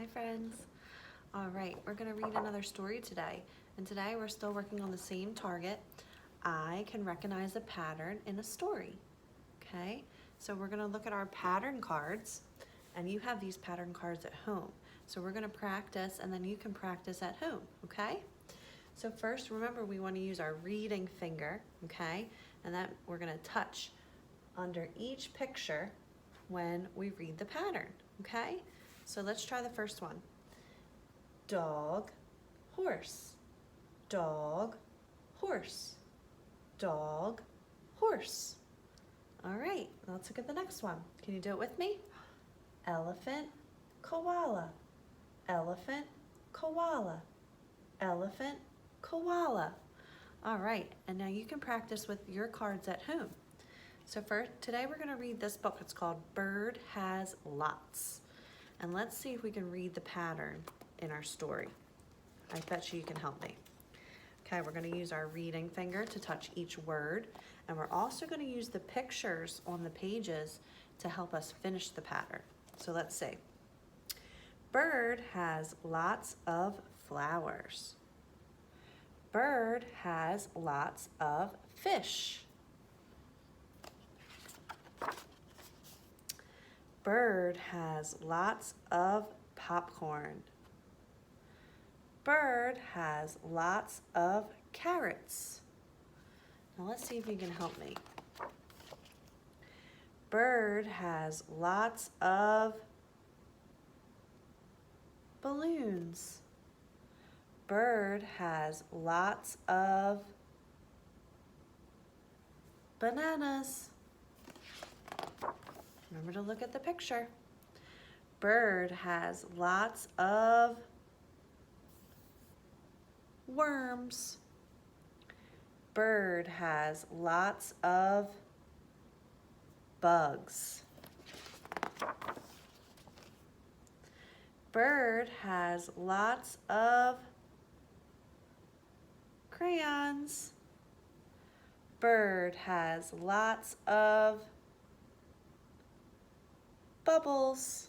Hi friends. All right, we're gonna read another story today. And today we're still working on the same target. I can recognize a pattern in a story. Okay, so we're gonna look at our pattern cards, and you have these pattern cards at home. So we're gonna practice, and then you can practice at home, okay? So first, remember we wanna use our reading finger, okay? And that we're gonna touch under each picture when we read the pattern, okay? So let's try the first one. Dog, horse, dog, horse, dog, horse. All right, let's look at the next one. Can you do it with me? Elephant, koala, elephant, koala, elephant, koala. All right, and now you can practice with your cards at home. So first, today we're gonna read this book. It's called Bird Has Lots. And let's see if we can read the pattern in our story. I bet you can help me. Okay, we're gonna use our reading finger to touch each word, and we're also gonna use the pictures on the pages to help us finish the pattern. So let's see. Bird has lots of flowers. Bird has lots of fish. Bird has lots of popcorn. Bird has lots of carrots. Now let's see if you can help me. Bird has lots of balloons. Bird has lots of bananas. Remember to look at the picture. Bird has lots of worms. Bird has lots of bugs. Bird has lots of crayons. Bird has lots of bubbles.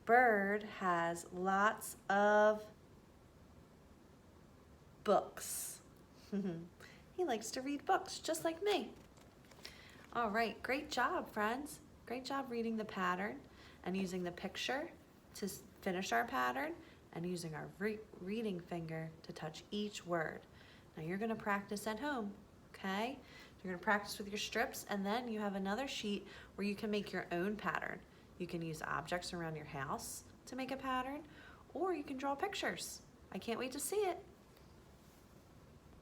Bird has lots of books. He likes to read books just like me. All right, great job, friends. Great job reading the pattern and using the picture to finish our pattern and using our reading finger to touch each word. Now you're gonna practice at home, okay? You're gonna practice with your strips, and then you have another sheet where you can make your own pattern. You can use objects around your house to make a pattern, or you can draw pictures. I can't wait to see it.